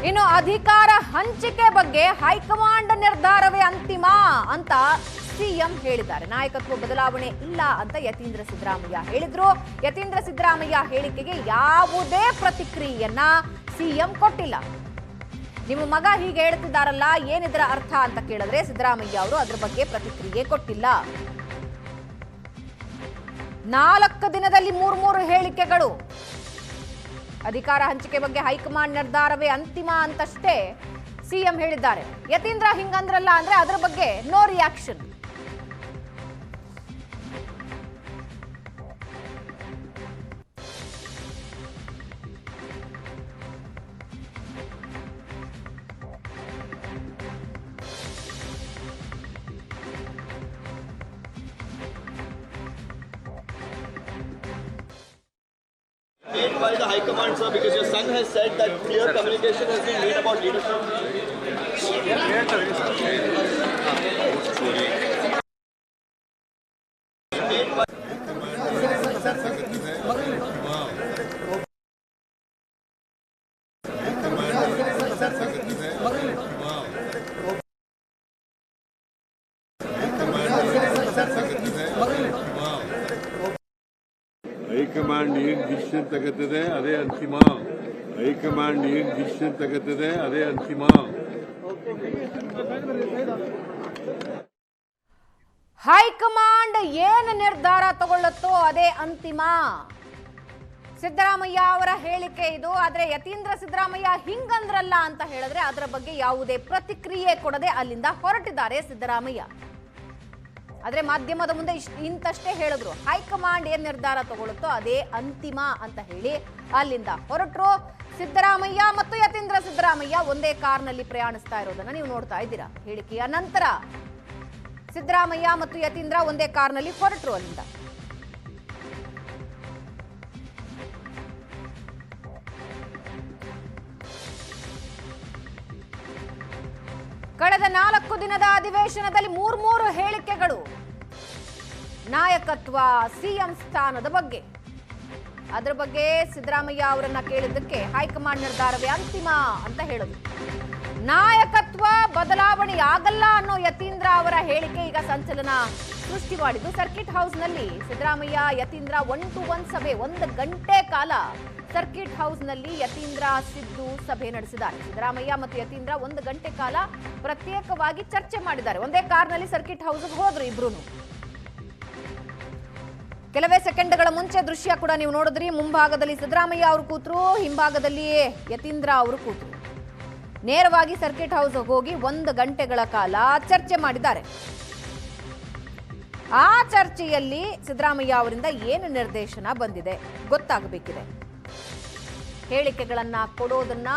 ಇನ್ನು ಅಧಿಕಾರ ಹಂಚಿಕೆ ಬಗ್ಗೆ ಹೈಕಮಾಂಡ್ ನಿರ್ಧಾರವೇ ಅಂತಿಮ ಅಂತ ಸಿಎಂ ಹೇಳಿದ್ದಾರೆ. ನಾಯಕತ್ವ ಬದಲಾವಣೆ ಇಲ್ಲ ಅಂತ ಯತೀಂದ್ರ ಸಿದ್ದರಾಮಯ್ಯ ಹೇಳಿದ್ರು. ಯತೀಂದ್ರ ಸಿದ್ದರಾಮಯ್ಯ ಹೇಳಿಕೆಗೆ ಯಾವುದೇ ಪ್ರತಿಕ್ರಿಯೆಯನ್ನ ಸಿಎಂ ಕೊಟ್ಟಿಲ್ಲ. ನಿಮ್ಮ ಮಗ ಹೀಗೆ ಹೇಳ್ತಿದ್ದಾರಲ್ಲ, ಏನಿದರ ಅರ್ಥ ಅಂತ ಕೇಳಿದ್ರೆ ಸಿದ್ದರಾಮಯ್ಯ ಅವರು ಅದರ ಬಗ್ಗೆ ಪ್ರತಿಕ್ರಿಯೆ ಕೊಟ್ಟಿಲ್ಲ. 4 ದಿನದಲ್ಲಿ 3 ಹೇಳಿಕೆಗಳು. ಅಧಿಕಾರ ಹಂಚಿಕೆ ಬಗ್ಗೆ ಹೈಕಮಾಂಡ್ ನಿರ್ಧಾರವೇ ಅಂತಿಮ ಅಂತಷ್ಟೇ ಸಿಎಂ ಹೇಳಿದ್ದಾರೆ. ಯತೀಂದ್ರ ಹಿಂಗಂದ್ರಲ್ಲ ಅಂದ್ರೆ ಅದರ ಬಗ್ಗೆ no reaction. By the High Command, sir, because your son has said that clear communication has been made about leadership. High command ಏನು ಡಿಸಿಷನ್ ತಗೋತದೆ ಅದೇ ಅಂತಿಮ. ಹೈಕಮಾಂಡ್ ಏನು ಡಿಸಿಷನ್ ತಗೋತದೆ ಅದೇ ಅಂತಿಮ. ಹೈಕಮಾಂಡ್ ಏನು ನಿರ್ಧಾರ ತಗೊಳ್ಳುತ್ತೋ ಅದೇ ಅಂತಿಮ. ಸಿದ್ದರಾಮಯ್ಯ ಅವರ ಹೇಳಿಕೆ ಇದು. ಆದ್ರೆ ಯತೀಂದ್ರ ಸಿದ್ದರಾಮಯ್ಯ ಹಿಂಗಂದ್ರಲ್ಲ ಅಂತ ಹೇಳಿದ್ರೆ ಅದರ ಬಗ್ಗೆ ಯಾವುದೇ ಪ್ರತಿಕ್ರಿಯೆ ಕೊಡದೆ ಅಲ್ಲಿಂದ ಹೊರಟಿದ್ದಾರೆ ಸಿದ್ದರಾಮಯ್ಯ. ಆದ್ರೆ ಮಾಧ್ಯಮದ ಮುಂದೆ ಇಂತಷ್ಟೇ ಹೇಳಿದ್ರು. ಹೈಕಮಾಂಡ್ ಏನ್ ನಿರ್ಧಾರ ತಗೊಳ್ಳುತ್ತೋ ಅದೇ ಅಂತಿಮ ಅಂತ ಹೇಳಿ ಅಲ್ಲಿಂದ ಹೊರಟ್ರು. ಸಿದ್ದರಾಮಯ್ಯ ಮತ್ತು ಯತೀಂದ್ರ ಸಿದ್ದರಾಮಯ್ಯ ಒಂದೇ ಕಾರ್ನಲ್ಲಿ ಪ್ರಯಾಣಿಸ್ತಾ ಇರೋದನ್ನ ನೀವು ನೋಡ್ತಾ ಇದ್ದೀರಾ. ಹೇಳಿಕೆಯ ನಂತರ ಸಿದ್ದರಾಮಯ್ಯ ಮತ್ತು ಯತೀಂದ್ರ ಒಂದೇ ಕಾರ್ನಲ್ಲಿ ಹೊರಟ್ರು ಅಲ್ಲಿಂದ. ಕಳೆದ 4 ದಿನದ ಅಧಿವೇಶನದಲ್ಲಿ 3 ಹೇಳಿಕೆಗಳು. ನಾಯಕತ್ವ, ಸಿಎಂ ಸ್ಥಾನದ ಬಗ್ಗೆ. ಅದರ ಬಗ್ಗೆ ಸಿದ್ದರಾಮಯ್ಯ ಅವರನ್ನ ಕೇಳಿದ್ದಕ್ಕೆ ಹೈಕಮಾಂಡ್ ನಿರ್ಧಾರವೇ ಅಂತಿಮ ಅಂತ ಹೇಳಿದ್ರು. ನಾಯಕತ್ವ ಬದಲಾವಣೆ ಆಗಲ್ಲ ಅನ್ನೋ ಯತೀಂದ್ರ ಅವರ ಹೇಳಿಕೆ ಈಗ ಸಂಚಲನ ಸೃಷ್ಟಿ ಮಾಡಿದ್ದು. ಸರ್ಕಿಟ್ ಹೌಸ್ನಲ್ಲಿ ಸಿದ್ದರಾಮಯ್ಯ ಯತೀಂದ್ರ 1-to-1 ಸಭೆ, 1 ಗಂಟೆ ಕಾಲ ಸರ್ಕಿಟ್ ಹೌಸ್ನಲ್ಲಿ ಯತೀಂದ್ರ ಸಿದ್ದು ಸಭೆ ನಡೆಸಿದ್ದಾರೆ. ಸಿದ್ದರಾಮಯ್ಯ ಮತ್ತು ಯತೀಂದ್ರ 1 ಗಂಟೆ ಕಾಲ ಪ್ರತ್ಯೇಕವಾಗಿ ಚರ್ಚೆ ಮಾಡಿದ್ದಾರೆ. ಒಂದೇ ಕಾರ್ನಲ್ಲಿ ಸರ್ಕಿಟ್ ಹೌಸ್ಗೆ ಹೋದ್ರು ಇಬ್ರು. ಕೆಲವೇ ಸೆಕೆಂಡ್ಗಳ ಮುಂಚೆ ದೃಶ್ಯ ಕೂಡ ನೀವು ನೋಡಿದ್ರಿ. ಮುಂಭಾಗದಲ್ಲಿ ಸಿದ್ದರಾಮಯ್ಯ ಅವರು ಕೂತ್ರು, ಹಿಂಭಾಗದಲ್ಲಿ ಯತೀಂದ್ರ ಅವರು ಕೂತ್ರು. ನೇರವಾಗಿ ಸರ್ಕಿಟ್ ಹೌಸ್ ಹೋಗಿ 1 ಗಂಟೆಗಳ ಕಾಲ ಚರ್ಚೆ ಮಾಡಿದ್ದಾರೆ. ಆ ಚರ್ಚೆಯಲ್ಲಿ ಸಿದ್ದರಾಮಯ್ಯ ಅವರಿಂದ ಏನು ನಿರ್ದೇಶನ ಬಂದಿದೆ ಗೊತ್ತಾಗಬೇಕಿದೆ. ಹೇಳಿಕೆಗಳನ್ನ ಕೊಡೋದನ್ನ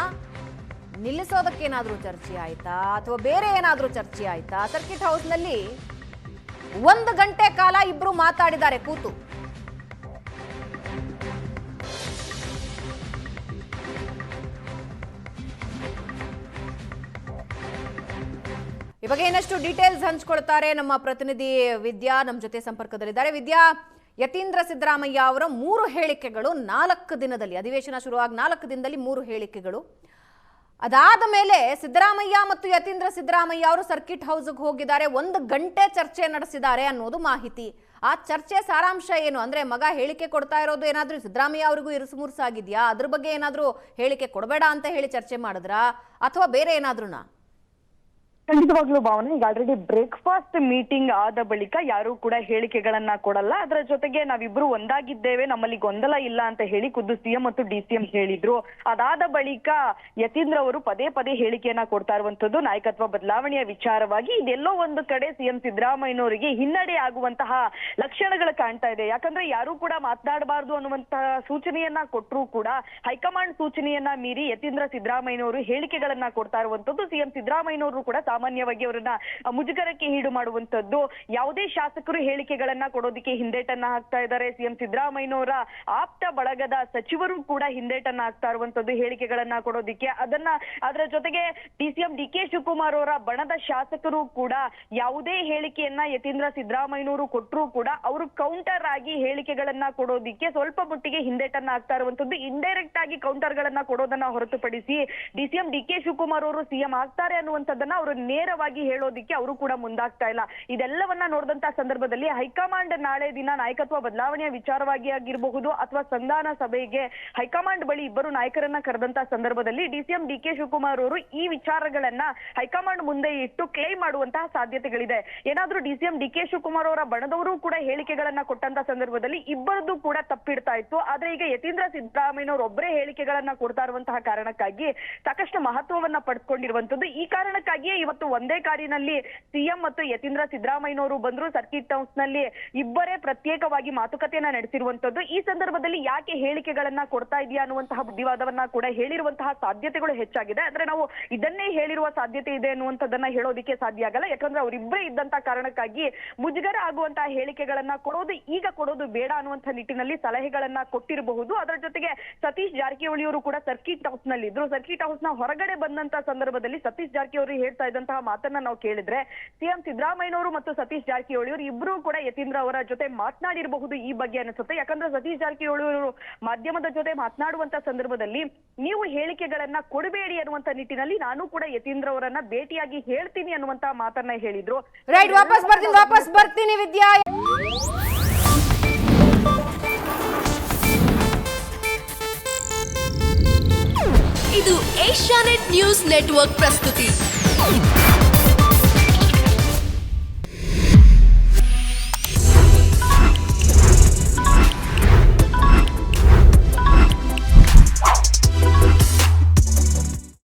ನಿಲ್ಲಿಸೋದಕ್ಕೇನಾದ್ರೂ ಚರ್ಚೆ ಆಯ್ತಾ ಅಥವಾ ಬೇರೆ ಏನಾದ್ರೂ ಚರ್ಚೆ ಆಯ್ತಾ? ಸರ್ಕಿಟ್ ಹೌಸ್ನಲ್ಲಿ 1 ಗಂಟೆ ಕಾಲ ಇಬ್ರು ಮಾತಾಡಿದ್ದಾರೆ ಕೂತು. ಈ ಬಗ್ಗೆ ಇನ್ನಷ್ಟು ಡೀಟೇಲ್ಸ್ ಹಂಚ್ಕೊಳ್ತಾರೆ ನಮ್ಮ ಪ್ರತಿನಿಧಿ ವಿದ್ಯಾ ನಮ್ಮ ಜೊತೆ ಸಂಪರ್ಕದಲ್ಲಿದ್ದಾರೆ. ವಿದ್ಯಾ, ಯತೀಂದ್ರ ಸಿದ್ದರಾಮಯ್ಯ ಅವರ 3 ಹೇಳಿಕೆಗಳು 4 ದಿನದಲ್ಲಿ, ಅಧಿವೇಶನ ಶುರುವಾಗಿ 4 ದಿನದಲ್ಲಿ 3 ಹೇಳಿಕೆಗಳು. ಅದಾದ ಮೇಲೆ ಸಿದ್ದರಾಮಯ್ಯ ಮತ್ತು ಯತೀಂದ್ರ ಸಿದ್ದರಾಮಯ್ಯ ಅವರು ಸರ್ಕಿಟ್ ಹೌಸ್ಗೆ ಹೋಗಿದ್ದಾರೆ. 1 ಗಂಟೆ ಚರ್ಚೆ ನಡೆಸಿದ್ದಾರೆ ಅನ್ನೋದು ಮಾಹಿತಿ. ಆ ಚರ್ಚೆ ಸಾರಾಂಶ ಏನು? ಅಂದ್ರೆ ಮಗ ಹೇಳಿಕೆ ಕೊಡ್ತಾ ಇರೋದು ಏನಾದ್ರೂ ಸಿದ್ದರಾಮಯ್ಯ ಅವರಿಗೂ ಇರುಸುಮುರುಸಾಗಿದ್ಯಾ? ಅದ್ರ ಬಗ್ಗೆ ಏನಾದ್ರೂ ಹೇಳಿಕೆ ಕೊಡಬೇಡ ಅಂತ ಹೇಳಿ ಚರ್ಚೆ ಮಾಡಿದ್ರಾ ಅಥವಾ ಬೇರೆ ಏನಾದ್ರೂನಾ? ಖಂಡಿತವಾಗ್ಲೂ ಭಾವನೆ, ಈಗ ಆಲ್ರೆಡಿ ಬ್ರೇಕ್ಫಾಸ್ಟ್ ಮೀಟಿಂಗ್ ಆದ ಬಳಿಕ ಯಾರು ಕೂಡ ಹೇಳಿಕೆಗಳನ್ನ ಕೊಡಲ್ಲ. ಅದರ ಜೊತೆಗೆ ನಾವಿಬ್ರು ಒಂದಾಗಿದ್ದೇವೆ, ನಮ್ಮಲ್ಲಿ ಗೊಂದಲ ಇಲ್ಲ ಅಂತ ಹೇಳಿ ಖುದ್ದು ಸಿಎಂ ಮತ್ತು ಡಿಸಿಎಂ ಹೇಳಿದ್ರು. ಅದಾದ ಬಳಿಕ ಯತೀಂದ್ರ ಅವರು ಪದೇ ಪದೇ ಹೇಳಿಕೆಯನ್ನ ಕೊಡ್ತಾ ಇರುವಂತದ್ದು ನಾಯಕತ್ವ ಬದಲಾವಣೆಯ ವಿಚಾರವಾಗಿ. ಇದೆಲ್ಲೋ ಒಂದು ಕಡೆ ಸಿಎಂ ಸಿದ್ದರಾಮಯ್ಯನವರಿಗೆ ಹಿನ್ನಡೆ ಆಗುವಂತಹ ಲಕ್ಷಣಗಳು ಕಾಣ್ತಾ ಇದೆ. ಯಾಕಂದ್ರೆ ಯಾರು ಕೂಡ ಮಾತನಾಡಬಾರ್ದು ಅನ್ನುವಂತಹ ಸೂಚನೆಯನ್ನ ಕೊಟ್ಟರು ಕೂಡ ಹೈಕಮಾಂಡ್ ಸೂಚನೆಯನ್ನ ಮೀರಿ ಯತೀಂದ್ರ ಸಿದ್ದರಾಮಯ್ಯನವರು ಹೇಳಿಕೆಗಳನ್ನ ಕೊಡ್ತಾ ಇರುವಂತದ್ದು. ಸಿಎಂ ಸಿದ್ದರಾಮಯ್ಯನವರು ಕೂಡ ಸಾಮಾನ್ಯವಾಗಿ ಅವರನ್ನ ಮುಜುಗರಕ್ಕೆ ಈಡು ಮಾಡುವಂತದ್ದು. ಯಾವುದೇ ಶಾಸಕರು ಹೇಳಿಕೆಗಳನ್ನ ಕೊಡೋದಕ್ಕೆ ಹಿಂದೇಟನ್ನ ಹಾಕ್ತಾ ಇದ್ದಾರೆ. ಸಿಎಂ ಸಿದ್ದರಾಮಯ್ಯನವರ ಆಪ್ತ ಬಳಗದ ಸಚಿವರು ಕೂಡ ಹಿಂದೇಟನ್ನ ಹಾಕ್ತಾ ಇರುವಂತದ್ದು ಹೇಳಿಕೆಗಳನ್ನ ಕೊಡೋದಿಕ್ಕೆ. ಅದರ ಜೊತೆಗೆ ಡಿಸಿಎಂ ಡಿಕೆ ಶಿವಕುಮಾರ್ ಅವರ ಬಣದ ಶಾಸಕರು ಕೂಡ ಯಾವುದೇ ಹೇಳಿಕೆಯನ್ನ ಯತೀಂದ್ರ ಸಿದ್ದರಾಮಯ್ಯನವರು ಕೊಟ್ಟರು ಕೂಡ ಅವರು ಕೌಂಟರ್ ಆಗಿ ಹೇಳಿಕೆಗಳನ್ನ ಕೊಡೋದಿಕ್ಕೆ ಸ್ವಲ್ಪ ಮಟ್ಟಿಗೆ ಹಿಂದೇಟನ್ನ ಹಾಕ್ತಾ ಇರುವಂತದ್ದು. ಇಂಡೈರೆಕ್ಟ್ ಆಗಿ ಕೌಂಟರ್ ಗಳನ್ನ ಕೊಡೋದನ್ನ ಹೊರತುಪಡಿಸಿ ಡಿಸಿಎಂ ಡಿಕೆ ಶಿವಕುಮಾರ್ ಅವರು ಸಿಎಂ ಆಗ್ತಾರೆ ಅನ್ನುವಂಥದ್ದನ್ನ ಅವರು ನೇರವಾಗಿ ಹೇಳೋದಿಕ್ಕೆ ಅವರು ಕೂಡ ಮುಂದಾಗ್ತಾ ಇಲ್ಲ. ಇದೆಲ್ಲವನ್ನ ನೋಡಿದಂತ ಸಂದರ್ಭದಲ್ಲಿ ಹೈಕಮಾಂಡ್ ನಾಳೆ ದಿನ ನಾಯಕತ್ವ ಬದಲಾವಣೆಯ ವಿಚಾರವಾಗಿ ಆಗಿರಬಹುದು ಅಥವಾ ಸಂಧಾನ ಸಭೆಗೆ ಹೈಕಮಾಂಡ್ ಬಳಿ ಇಬ್ಬರು ನಾಯಕರನ್ನ ಕರೆದಂತ ಸಂದರ್ಭದಲ್ಲಿ ಡಿಸಿಎಂ ಡಿಕೆ ಶಿವಕುಮಾರ್ ಅವರು ಈ ವಿಚಾರಗಳನ್ನ ಹೈಕಮಾಂಡ್ ಮುಂದೆ ಇಟ್ಟು ಕ್ಲೇಮ್ ಮಾಡುವಂತಹ ಸಾಧ್ಯತೆಗಳಿದೆ. ಏನಾದ್ರೂ ಡಿಸಿಎಂ ಡಿಕೆ ಶಿವಕುಮಾರ್ ಅವರ ಬಣದವರು ಕೂಡ ಹೇಳಿಕೆಗಳನ್ನ ಕೊಟ್ಟಂತ ಸಂದರ್ಭದಲ್ಲಿ ಇಬ್ಬರದ್ದು ಕೂಡ ತಪ್ಪಿಡ್ತಾ ಇತ್ತು. ಆದ್ರೆ ಈಗ ಯತೀಂದ್ರ ಸಿದ್ದರಾಮಯ್ಯನವರು ಒಬ್ಬರೇ ಹೇಳಿಕೆಗಳನ್ನ ಕೊಡ್ತಾ ಇರುವಂತಹ ಕಾರಣಕ್ಕಾಗಿ ಸಾಕಷ್ಟು ಮಹತ್ವವನ್ನ ಪಡೆದುಕೊಂಡಿರುವಂತದ್ದು. ಈ ಕಾರಣಕ್ಕಾಗಿಯೇ ಇವತ್ತು ಒಂದೇ ಕಾರಿನಲ್ಲಿ ಸಿಎಂ ಮತ್ತು ಯತೀಂದ್ರ ಸಿದ್ದರಾಮಯ್ಯನವರು ಬಂದ್ರು. ಸರ್ಕಿಟ್ ಹೌಸ್ ನಲ್ಲಿ ಇಬ್ಬರೇ ಪ್ರತ್ಯೇಕವಾಗಿ ಮಾತುಕತೆಯನ್ನ ನಡೆಸಿರುವಂತದ್ದು. ಈ ಸಂದರ್ಭದಲ್ಲಿ ಯಾಕೆ ಹೇಳಿಕೆಗಳನ್ನ ಕೊಡ್ತಾ ಇದೆಯಾ ಅನ್ನುವಂತಹ ಬುದ್ಧಿವಾದವನ್ನ ಕೂಡ ಹೇಳಿರುವಂತಹ ಸಾಧ್ಯತೆಗಳು ಹೆಚ್ಚಾಗಿದೆ. ಆದ್ರೆ ನಾವು ಇದನ್ನೇ ಹೇಳಿರುವ ಸಾಧ್ಯತೆ ಇದೆ ಅನ್ನುವಂಥದ್ದನ್ನ ಹೇಳೋದಿಕ್ಕೆ ಸಾಧ್ಯ ಆಗಲ್ಲ. ಯಾಕಂದ್ರೆ ಅವರಿಬ್ಬರೇ ಇದ್ದಂತ ಕಾರಣಕ್ಕಾಗಿ ಮುಜುಗರ ಆಗುವಂತಹ ಹೇಳಿಕೆಗಳನ್ನ ಕೊಡೋದು ಬೇಡ ಅನ್ನುವಂತಹ ನಿಟ್ಟಿನಲ್ಲಿ ಸಲಹೆಗಳನ್ನ ಕೊಟ್ಟಿರಬಹುದು. ಅದರ ಜೊತೆಗೆ ಸತೀಶ್ ಜಾರಕಿಹೊಳಿ ಅವರು ಕೂಡ ಸರ್ಕಿಟ್ ಹೌಸ್ ನಲ್ಲಿ ಇದ್ರು. ಸರ್ಕಿಟ್ ಹೌಸ್ ನ ಹೊರಗಡೆ ಬಂದಂತ ಸಂದರ್ಭದಲ್ಲಿ ಸತೀಶ್ ಜಾರಕಿಹೊಳಿ ಹೇಳ್ತಾ ಇದ್ದಂತಹ ಮಾತನ್ನ ನಾವು ಕೇಳಿದ್ರೆ ಸಿಎಂ ಸಿದ್ದರಾಮಯ್ಯನವರು ಮತ್ತು ಸತೀಶ್ ಜಾರಕಿಹೊಳಿ ಅವರು ಇಬ್ರು ಕೂಡ ಯತೀಂದ್ರ ಅವರ ಜೊತೆ ಮಾತನಾಡಿರಬಹುದು ಈ ಬಗ್ಗೆ ಅನಿಸುತ್ತೆ. ಯಾಕಂದ್ರೆ ಸತೀಶ್ ಜಾರಕಿಹೊಳಿ ಅವರು ಮಾಧ್ಯಮದ ಜೊತೆ ಮಾತನಾಡುವಂತ ಸಂದರ್ಭದಲ್ಲಿ ನೀವು ಹೇಳಿಕೆಗಳನ್ನ ಕೊಡಬೇಡಿ ಅನ್ನುವಂತ ನಿಟ್ಟಿನಲ್ಲಿ ನಾನು ಕೂಡ ಯತೀಂದ್ರ ಅವರನ್ನ ಭೇಟಿಯಾಗಿ ಹೇಳ್ತೀನಿ ಅನ್ನುವಂತ ಮಾತನ್ನ ಹೇಳಿದ್ರು. ರೈಟ್, ವಾಪಸ್ ಬರ್ತೀನಿ ವಿದ್ಯಾ. ಇದು ಏಷ್ಯಾನೆಟ್ ನ್ಯೂಸ್ ನೆಟ್ವರ್ಕ್ ಪ್ರಸ್ತುತಿ.